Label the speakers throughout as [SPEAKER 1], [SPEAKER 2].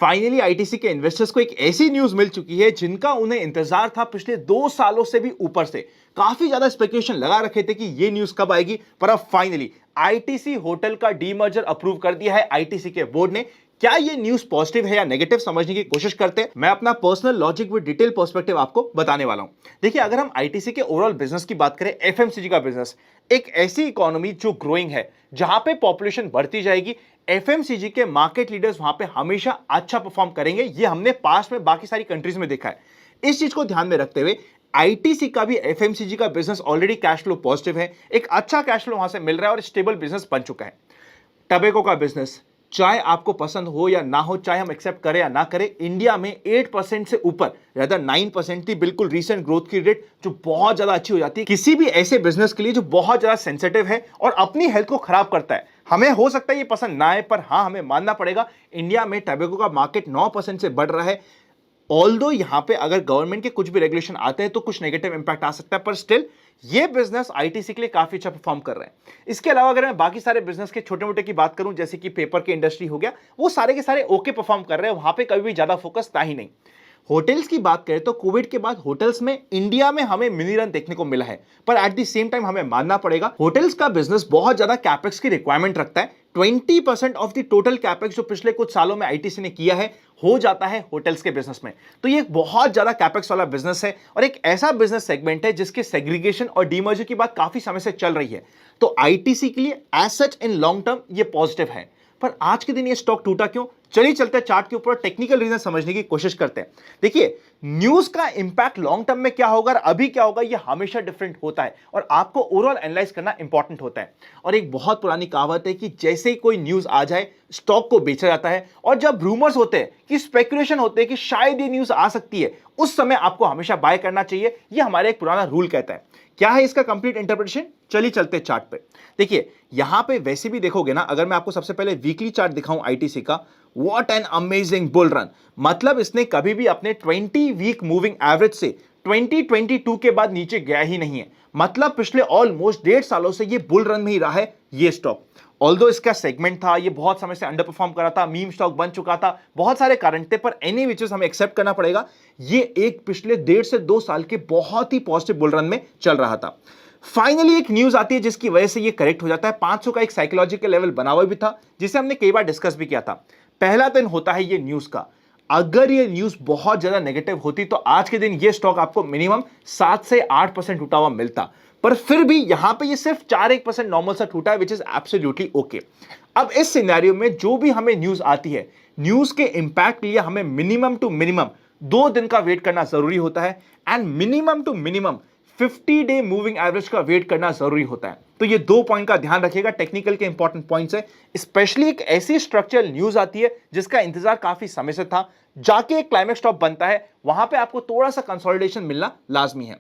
[SPEAKER 1] Finally ITC के investors को एक ऐसी न्यूज मिल चुकी है जिनका उन्हें इंतजार था पिछले 2 सालों से भी ऊपर से। काफी ज्यादा स्पेकुलेशन लगा रखे थे कि ये न्यूज कब आएगी, पर अब फाइनली आईटीसी होटल का डीमर्जर अप्रूव कर दिया है आईटीसी के बोर्ड ने। क्या ये न्यूज पॉजिटिव है या नेगेटिव, समझने की कोशिश करते हैं। मैं अपना personal logic with detail perspective आपको बताने वाला हूं। देखिए, अगर हम आईटीसी के ओवरऑल बिजनेस की बात करें, एफएमसीजी का बिजनेस एक ऐसी इकोनॉमी जो ग्रोइंग है, जहां पे पॉपुलेशन बढ़ती जाएगी, एफएमसीजी के मार्केट लीडर्स वहां पे हमेशा अच्छा परफॉर्म करेंगे। ये हमने पास्ट में बाकी सारी कंट्रीज में देखा है। इस चीज को ध्यान में रखते हुए आईटीसी का भी एफएमसीजी का business already cash flow positive है, एक अच्छा कैश फ्लो वहां से मिल रहा है और स्टेबल बिजनेस बन चुका है। टबैको का बिजनेस, चाहे आपको पसंद हो या ना हो, चाहे हम एक्सेप्ट करें या ना करें, इंडिया में 8% से ऊपर, rather 9% थी बिल्कुल रीसेंट ग्रोथ की रेट, जो बहुत ज्यादा अच्छी हो जाती है किसी भी ऐसे बिजनेस के लिए जो बहुत ज्यादा सेंसिटिव है और अपनी हेल्थ को खराब करता है। हमें हो सकता है ये पसंद ना आए, पर हाँ, हमें मानना पड़ेगा इंडिया में टबैको का मार्केट 9% से बढ़ रहा है। ऑल्दो यहां पे अगर गवर्नमेंट के कुछ भी रेगुलेशन आते हैं तो कुछ नेगेटिव इंपैक्ट आ सकता है, पर स्टिल ये बिजनेस आईटीसी के लिए काफी अच्छा परफॉर्म कर रहे हैं। इसके अलावा अगर मैं बाकी सारे बिजनेस के छोटे मोटे की बात करूं, जैसे कि पेपर की इंडस्ट्री हो गया, वो सारे के सारे ओके परफॉर्म कर रहे हैं, वहां पे कभी भी ज्यादा फोकस था ही नहीं। होटल्स की बात करें तो कोविड के बाद होटल्स में इंडिया में हमें मिनी रन देखने को मिला है, पर एट द सेम टाइम हमें मानना पड़ेगा होटल्स का बिजनेस बहुत ज्यादा कैपेक्स की रिक्वायरमेंट रखता है। 20% ऑफ द टोटल कैपेक्स जो पिछले कुछ सालों में आईटीसी ने किया है, हो जाता है होटल्स के बिजनेस में। तो ये एक बहुत ज्यादा कैपेक्स वाला बिजनेस है और एक ऐसा बिजनेस सेगमेंट है जिसके सेग्रीगेशन और डीमर्जर की बात काफी समय से चल रही है। तो आईटीसी के लिए as such in long term ये पॉजिटिव है। पर आज के दिन ये स्टॉक टूटा क्यों? चलिए चलते हैं चार्ट के ऊपर, टेक्निकल रीजन समझने की कोशिश करते हैं। देखिए, न्यूज का इंपैक्ट लॉन्ग टर्म में क्या होगा और अभी क्या होगा, ये हमेशा डिफरेंट होता है और आपको ओवरऑल एनालाइज करना इंपॉर्टेंट होता है। और एक बहुत पुरानी कहावत है कि जैसे ही कोई न्यूज आ जाए, स्टॉक को बेचा जाता है। और जब रूमर्स होते हैं कि स्पेकुलेशन होते हैं कि शायद ये न्यूज आ सकती है, उस समय आपको हमेशा बाय करना चाहिए। ये हमारा एक पुराना रूल कहता है। क्या है इसका कंप्लीट इंटरप्रिटेशन? चलिए चलते चार्ट पे। देखिए, यहां पे वैसे भी देखोगे ना, अगर मैं आपको सबसे पहले वीकली चार्ट दिखाऊं आईटीसी का, what an amazing bull run. मतलब इसने कभी भी अपने 20 वीक मूविंग एवरेज से 2022 के बाद नीचे गया ही नहीं है। मतलब पिछले ऑलमोस्ट 1.5 सालों से ये बुल रन में ही रहा है ये स्टॉक। ऑल्दो इसका सेगमेंट था, ये बहुत समय से अंडर परफॉर्म कर रहा था, मीम स्टॉक बन चुका था, बहुत सारे कारण थे, पर एनी विच हमें एक्सेप्ट करना पड़ेगा, ये एक पिछले 1.5 से 2 साल के बहुत ही पॉजिटिव बुल रन में चल रहा था। फाइनली एक न्यूज आती है जिसकी वजह से ये करेक्ट हो जाता है। 500 का एक साइकोलॉजिकल लेवल बना हुआ भी था, जिसे हमने कई बार डिस्कस भी किया था। पहला दिन होता है ये न्यूज का। अगर ये न्यूज बहुत ज्यादा नेगेटिव होती तो आज के दिन ये स्टॉक आपको मिनिमम 7 से 8% टूटा हुआ मिलता, पर फिर भी यहां पे ये सिर्फ 4-1% नॉर्मल सा टूटा है, विच इज एब्सोल्युटली ओके। अब इस सिनेरियो में जो भी हमें न्यूज आती है, न्यूज के इंपैक्ट के लिए हमें मिनिमम टू मिनिमम 2 दिन का वेट करना जरूरी होता है एंड मिनिमम टू मिनिमम 50-डे मूविंग एवरेज का वेट करना जरूरी होता है। तो ये 2 पॉइंट का ध्यान रखिएगा, टेक्निकल के इंपॉर्टेंट पॉइंट्स है। स्पेशली एक ऐसी स्ट्रक्चरल न्यूज आती है जिसका इंतजार काफी समय से था, जाके एक क्लाइमेक्स टॉप बनता है, वहां पे आपको थोड़ा सा कंसोलिडेशन मिलना लाजमी है।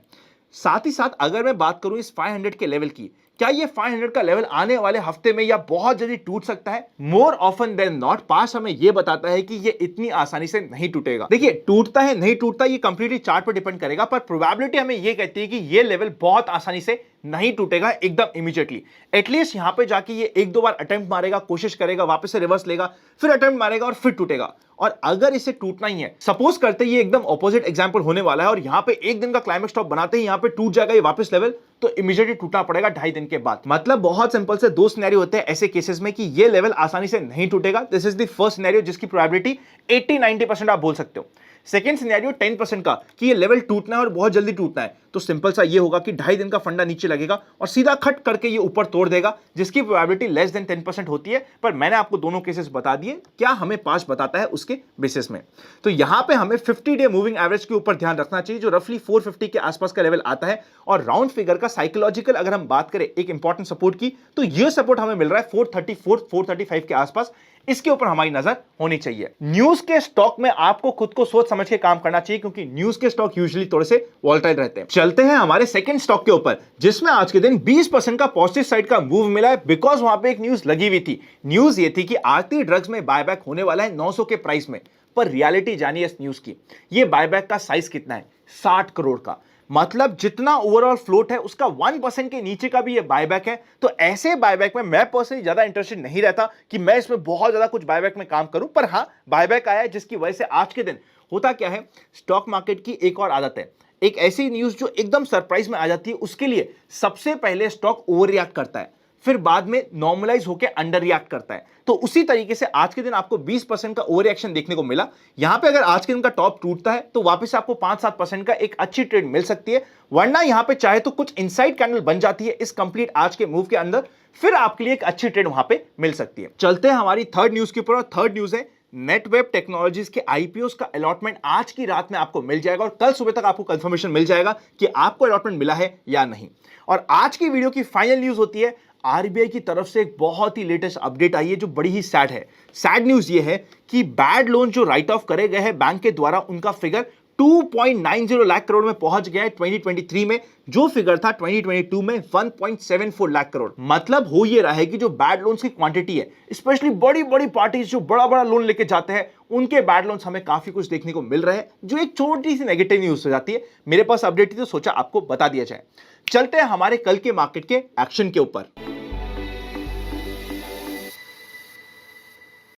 [SPEAKER 1] साथ ही साथ अगर मैं बात करूं इस 500 के लेवल की, क्या ये 500 का लेवल आने वाले हफ्ते में या बहुत जल्दी टूट सकता है? मोर ऑफन देन नॉट पास हमें यह बताता है कि ये इतनी आसानी से नहीं टूटेगा। देखिए, टूटता है नहीं टूटता ये कंप्लीटली चार्ट पर डिपेंड करेगा, पर प्रोबेबिलिटी हमें यह कहती है कि ये लेवल बहुत आसानी से नहीं टूटेगा एकदम इमीडिएटली। एटलीस्ट यहां पे जाके ये 1-2 बार अटेम्प्ट मारेगा, कोशिश करेगा, वापस से रिवर्स लेगा, फिर अटेम्प्ट मारेगा और फिर टूटेगा। और अगर इसे टूटना ही है, सपोज करते ये एकदम ऑपोजिट एग्जांपल होने वाला है और यहां पे एक दिन का क्लाइमेक्स टॉप बनाते ही यहां पे टूट जाएगा ये वापस लेवल, तो इमीडिएटली टूटना पड़ेगा 2.5 दिन के बाद। मतलब बहुत सिंपल से 2 सिनेरियो होते हैं ऐसे केसेस में कि ये लेवल आसानी से नहीं टूटेगा। This is the first scenario जिसकी प्रोबेबिलिटी 80-90% आप बोल सकते हो। सेकेंड सिनेरियो 10% का कि ये लेवल टूटना है और बहुत जल्दी टूटना है, तो सिंपल सा ये होगा कि 2.5 दिन का फंडा नीचे लगेगा और सीधा खट करके ये ऊपर तोड़ देगा, जिसकी प्रोबेबिलिटी लेस देन 10% होती है। पर मैंने आपको दोनों केसेस बता दिए, क्या हमें पास बताता है उसके बेसिस में। तो यहां पे हमें 50-डे मूविंग एवरेज के ऊपर ध्यान रखना चाहिए, जो रफली 450 के आसपास का लेवल आता है। और राउंड फिगर का साइकोलॉजिकल अगर हम बात करें एक इंपॉर्टेंट सपोर्ट की, तो ये सपोर्ट हमें मिल रहा है 434-435 के आसपास। इसके ऊपर हमारी नजर होनी चाहिए। न्यूज के स्टॉक में आपको खुद को सोच समझ के काम करना चाहिए, क्योंकि न्यूज के स्टॉक यूजुअली थोड़े से वोलेटाइल रहते हैं। चलते हैं हमारे सेकंड स्टॉक के ऊपर, जिसमें आज के दिन 20% का पॉजिटिव साइड का मूव मिला है, बिकॉज वहां पे एक न्यूज लगी हुई थी। न्यूज ये थी कि आरती ड्रग्स में बायबैक होने वाला है 900 के प्राइस में। पर रियलिटी जानिए इस न्यूज की, ये बायबैक का साइज कितना है? 60 करोड़ का। मतलब जितना ओवरऑल फ्लोट है उसका 1% के नीचे का भी ये बायबैक है। तो ऐसे बायबैक में मैं पर्सनली ज्यादा इंटरेस्टेड नहीं रहता कि मैं इसमें बहुत ज्यादा कुछ बायबैक में काम करूं, पर हाँ बायबैक आया है, जिसकी वजह से आज के दिन होता क्या है, स्टॉक मार्केट की एक और आदत है, एक ऐसी न्यूज जो एकदम सरप्राइज में आ जाती है उसके लिए सबसे पहले स्टॉक ओवर रिएक्ट करता है, फिर बाद में नॉर्मलाइज होकर अंडर रिएक्ट करता है। तो उसी तरीके से आज के दिन आपको 20% का ओवर रिएक्शन देखने को मिला। यहां पे अगर आज के दिन का टॉप टूटता है तो वापस आपको 5-7% का एक अच्छी ट्रेड मिल सकती है, वरना यहां पे चाहे तो कुछ इनसाइड कैंडल बन जाती है इस कंप्लीट आज के मूव के अंदर, फिर आपके लिए एक अच्छी ट्रेड वहां पे मिल सकती है। चलते हैं हमारी थर्ड न्यूज के ऊपर, और थर्ड न्यूज है नेटवेब टेक्नोलॉजीज के आईपीओ का अलॉटमेंट आज की रात में आपको मिल जाएगा और कल सुबह तक आपको कंफर्मेशन मिल जाएगा कि आपको अलॉटमेंट मिला है या नहीं। और आज की वीडियो की फाइनल न्यूज होती है आरबीआई की तरफ से एक बहुत ही लेटेस्ट अपडेट आई है जो बड़ी ही सैड है। सैड न्यूज ये है कि बैड लोन जो राइट ऑफ करे गए हैं बैंक के द्वारा, उनका फिगर 2.90 लाख करोड़ में पहुंच गया है 2023 में, जो फिगर था 2022 में 1.74 लाख करोड़। मतलब हो ये रहा है कि जो बैड लोन्स की क्वांटिटी है, स्पेशली बड़ी बड़ी पार्टीज जो बड़ा बड़ा लोन लेके जाते हैं, उनके बैड लोन्स हमें काफी कुछ देखने को मिल रहे हैं, जो एक छोटी सी नेगेटिव न्यूज हो जाती है। मेरे पास अपडेट थी तो सोचा आपको बता दिया जाए। चलते हैं हमारे कल के मार्केट के एक्शन के ऊपर।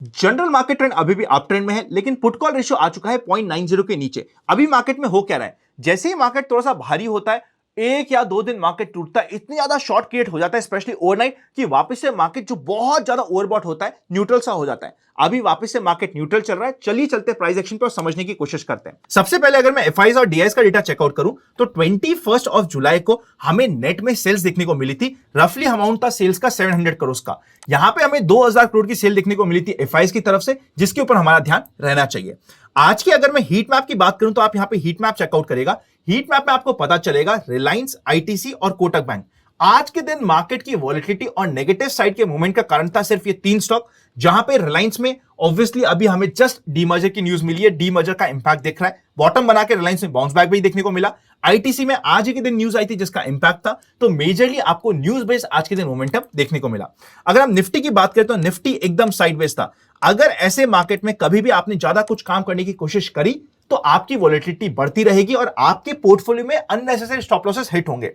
[SPEAKER 1] जनरल मार्केट ट्रेंड अभी भी अप ट्रेंड में है, लेकिन पुट कॉल रेशियो आ चुका है 0.90 के नीचे। अभी मार्केट में हो क्या रहा है, जैसे ही मार्केट थोड़ा सा भारी होता है, 1 या 2 दिन मार्केट टूटता है, इतनी ज्यादा शॉर्ट क्रिएट हो जाता है स्पेशली ओवरनाइट, कि वापस से मार्केट जो बहुत ज्यादा ओवरबॉट होता है न्यूट्रल सा हो जाता है। अभी वापस से मार्केट न्यूट्रल चल रहा है। चलिए चलते प्राइस एक्शन पे और समझने की कोशिश करते हैं। सबसे पहले अगर मैं एफआईज और डीआईज का डेटा चेकआउट करूं तो 21 जुलाई को हमें नेट में सेल्स देखने को मिली थी। रफली अमाउंट था सेल्स का 700 करोड़ का। यहां पे हमें 2000 करोड़ की सेल देखने को मिली थी एफआईज की तरफ से, जिसके ऊपर हमारा ध्यान रहना चाहिए। आज की अगर मैं हीट मैप की बात करूं तो आप यहां पे हीट मैप चेकआउट करेगा। हीट मैप में आपको पता चलेगा रिलायंस, आईटीसी और कोटक बैंक। आज के दिन मार्केट की वॉलिटिलिटी और नेगेटिव साइड के मूवमेंट का कारण था सिर्फ ये 3 स्टॉक, जहां पे रिलायंस में ऑब्वियसली अभी हमें जस्ट डीमर्जर की न्यूज मिली है, डीमर्जर का इंपैक्ट दिख रहा है, बॉटम बना के रिलायंस में बाउंस बैक भी देखने को मिला। आईटीसी में आज ही के दिन न्यूज आई थी जिसका इंपैक्ट था। तो मेजरली आपको न्यूज बेस्ड आज के दिन मोमेंटम देखने को मिला। अगर हम निफ्टी की बात करें तो निफ्टी एकदम साइडवेज था। अगर ऐसे मार्केट में कभी भी आपने ज्यादा कुछ काम करने की कोशिश करी तो आपकी वॉलिटिलिटी बढ़ती रहेगी और आपके पोर्टफोलियो में अननेसेसरी स्टॉप लॉसेस हिट होंगे।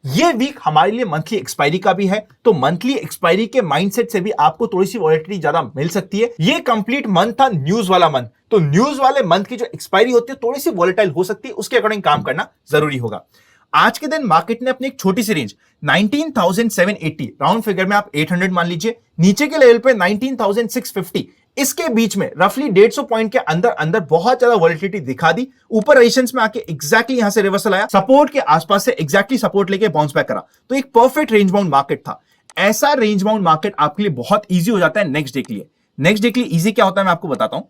[SPEAKER 1] ये वीक हमारे लिए मंथली एक्सपायरी का भी है, तो मंथली एक्सपायरी के माइंडसेट से भी आपको थोड़ी सी वॉलिटिलिटी ज्यादा मिल सकती है। ये कंप्लीट मंथ था न्यूज वाला मंथ, तो न्यूज वाले मंथ की जो एक्सपायरी होती है थोड़ी सी वॉलेटाइल हो सकती है, उसके अकॉर्डिंग काम करना जरूरी होगा। आज के दिन मार्केट ने अपनी एक छोटी सी रेंज 19,780, राउंड फिगर में आप 800 मान लीजिए, नीचे के लेवल पे 19,650, इसके बीच में रफली 150 पॉइंट के अंदर अंदर बहुत ज्यादा वॉलिटिलिटी दिखा दी। ऊपर रेजिस्टेंस में आके एग्जैक्टली यहां से रिवर्सल आया, सपोर्ट के आसपास से एग्जैक्टली सपोर्ट लेके बाउंस बैक करा। तो एक परफेक्ट रेंज बाउंड मार्केट था। ऐसा रेंज बाउंड मार्केट आपके लिए बहुत ईजी हो जाता है नेक्स्ट डे के लिए। नेक्स्ट डे के लिए ईजी क्या होता है मैं आपको बताता हूं।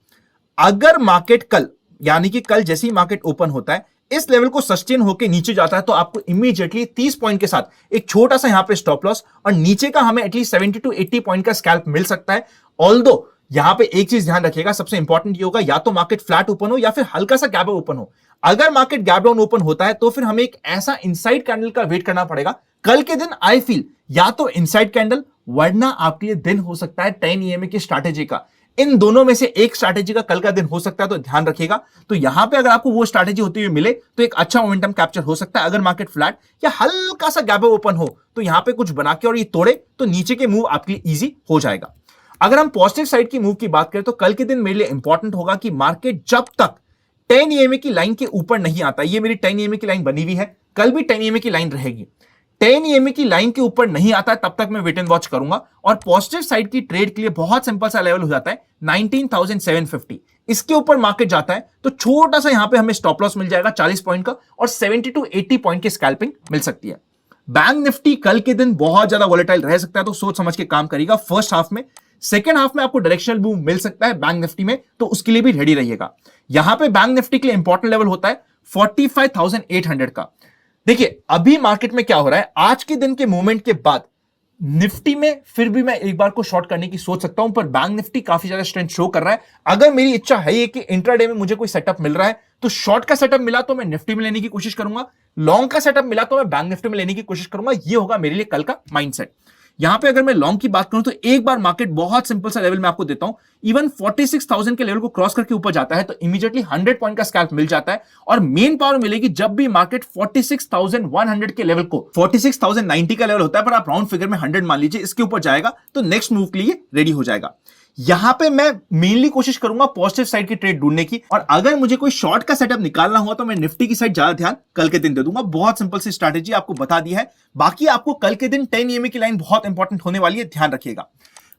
[SPEAKER 1] अगर मार्केट कल, यानी कि कल जैसे ही मार्केट ओपन होता है, इस लेवल को सस्टेन होकर नीचे जाता है तो आपको इमीडिएटली 30 पॉइंट के साथ एक छोटा सा यहां पे स्टॉप लॉस और नीचे का हमें एटलीस्ट 70 to 80 पॉइंट का स्कैल्प मिल सकता है। ऑल्दो यहां पे एक चीज ध्यान रखिएगा, सबसे इंपॉर्टेंट ये होगा, या तो मार्केट फ्लैट ओपन हो या फिर हल्का सा गैप ओपन हो। अगर मार्केट गैप डाउन ओपन होता है तो फिर हमें एक ऐसा इनसाइड कैंडल का वेट करना पड़ेगा। कल के दिन आई फील या तो इनसाइड कैंडल, वरना आपके लिए दिन हो सकता है 10 EMA की स्ट्रैटेजी का। इन दोनों में से एक स्ट्रैटेजी का कल का दिन हो सकता है, तो ध्यान रखिएगा। तो यहां पे अगर आपको वो स्ट्रैटेजी होती हुई मिले तो एक अच्छा मोमेंटम कैप्चर हो सकता है। अगर मार्केट फ्लैट या हल्का सा गैप ओपन हो तो यहां पे कुछ बना के और ये तोड़े तो नीचे के मूव आपके लिए इजी हो जाएगा। अगर हम पॉजिटिव साइड की मूव की बात करें तो कल के दिन मेरे लिए इंपॉर्टेंट होगा कि मार्केट जब तक 10 EMA की लाइन के ऊपर नहीं आता, ये मेरी 10 EMA की लाइन बनी हुई है, कल भी 10 EMA की लाइन रहेगी, 10 EMA की लाइन के ऊपर नहीं आता है तब तक मैं वेट एंड वॉच करूंगा। और पॉजिटिव साइड की ट्रेड के लिए बहुत सिंपल सा लेवल हो जाता है 19,750। इसके ऊपर मार्केट जाता है तो छोटा सा यहां पे हमें स्टॉप लॉस मिल जाएगा 40 पॉइंट का और 70 to 80 पॉइंट की स्कैल्पिंग मिल सकती है। बैंक निफ्टी कल के दिन बहुत ज्यादा वोलेटाइल रह सकता है, तो सोच समझ के काम करेगा फर्स्ट हाफ में। सेकेंड हाफ में आपको डायरेक्शनल मूव मिल सकता है बैंक निफ्टी में, तो उसके लिए भी रेडी रहिएगा। यहां पे बैंक निफ्टी के लिए इंपॉर्टेंट लेवल होता है 45,800 का। देखिए अभी मार्केट में क्या हो रहा है, आज के दिन के मूवमेंट के बाद निफ्टी में फिर भी मैं एक बार को शॉर्ट करने की सोच सकता हूं, पर बैंक निफ्टी काफी ज्यादा स्ट्रेंथ शो कर रहा है। अगर मेरी इच्छा है कि इंट्राडे में मुझे कोई सेटअप मिल रहा है तो शॉर्ट का सेटअप मिला तो मैं निफ्टी में लेने की कोशिश करूंगा, लॉन्ग का सेटअप मिला तो मैं बैंक निफ्टी में लेने की कोशिश करूंगा। ये होगा मेरे लिए कल का माइंडसेट। यहां पे अगर मैं लॉन्ग की बात करूं तो एक बार मार्केट बहुत सिंपल सा लेवल मैं आपको देता हूं, इवन 46,000 के लेवल को क्रॉस करके ऊपर जाता है तो इमीडिएटली 100 पॉइंट का स्कैल्प मिल जाता है और मेन पावर मिलेगी जब भी मार्केट 46,100 के लेवल को, 46,090 का लेवल होता है पर आप राउंड फिगर में 100 मान लीजिए, इसके ऊपर जाएगा तो नेक्स्ट मूव के लिए रेडी हो जाएगा। यहां पे मैं मेनली कोशिश करूंगा पॉजिटिव साइड की ट्रेड ढूंढने की, और अगर मुझे कोई शॉर्ट का सेटअप निकालना हुआ तो मैं निफ्टी की साइड ज्यादा ध्यान कल के दिन दे दूंगा। बहुत सिंपल सी स्ट्रैटेजी आपको बता दी है। बाकी आपको कल के दिन 10 EMA की लाइन बहुत इंपॉर्टेंट होने वाली है, ध्यान रखिएगा।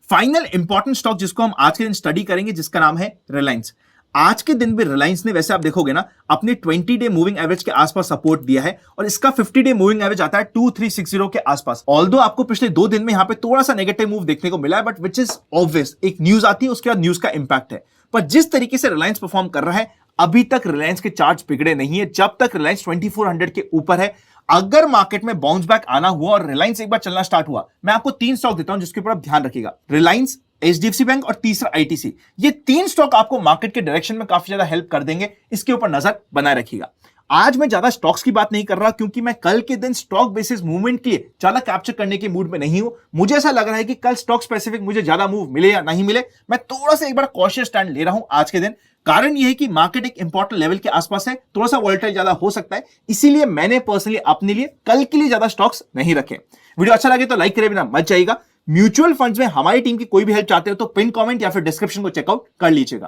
[SPEAKER 1] फाइनल इंपॉर्टेंट स्टॉक जिसको हम आज के दिन स्टडी करेंगे जिसका नाम है रिलायंस। आज के दिन भी रिलायंस ने, वैसे आप देखोगे ना, अपने 20 डे मूविंग एवरेज के आसपास सपोर्ट दिया है और इसका 50 डे मूविंग एवरेज आता है 2360 के आसपास। ऑल्दो आपको पिछले 2 दिन में यहां पे थोड़ा सा नेगेटिव मूव देखने को मिला है, बट विच इज ऑब्वियस, एक न्यूज आती है उसके बाद न्यूज का इंपैक्ट है। पर जिस तरीके से रिलायंस परफॉर्म कर रहा है, अभी तक रिलायंस के चार्ट्स बिगड़े नहीं है जब तक रिलायंस 2400 के ऊपर है। अगर मार्केट में बाउंस बैक आना हुआ और रिलायंस एक बार चलना स्टार्ट हुआ, मैं आपको 3 स्टॉक देता हूं जिसके ऊपर आप ध्यान रखिएगा। रिलायंस, HDFC बैंक और तीसरा ITC। ये 3 स्टॉक आपको मार्केट के डायरेक्शन में काफी ज्यादा हेल्प कर देंगे, इसके ऊपर नजर बनाए रखिएगा। आज मैं ज्यादा स्टॉक्स की बात नहीं कर रहा क्योंकि मैं कल के दिन स्टॉक बेसिस मूवमेंट के लिए ज्यादा कैप्चर करने के मूड में नहीं हूं। मुझे ऐसा लग रहा है कि कल स्टॉक स्पेसिफिक मुझे ज्यादा मूव मिले या नहीं मिले, मैं थोड़ा सा एक बार कॉशियस स्टैंड ले रहा हूं आज के दिन। कारण यह है कि मार्केट एक इंपॉर्टेंट लेवल के आसपास है, थोड़ा सा वोलेटाइल ज्यादा हो सकता है, इसीलिए मैंने पर्सनली अपने लिए कल के लिए ज्यादा स्टॉक्स नहीं रखे। वीडियो अच्छा लगे तो लाइक करे बिना मत जाइएगा। म्यूचुअल फंड्स में हमारी टीम की कोई भी हेल्प चाहते हो तो पिन कमेंट या फिर डिस्क्रिप्शन को चेकआउट कर लीजिएगा।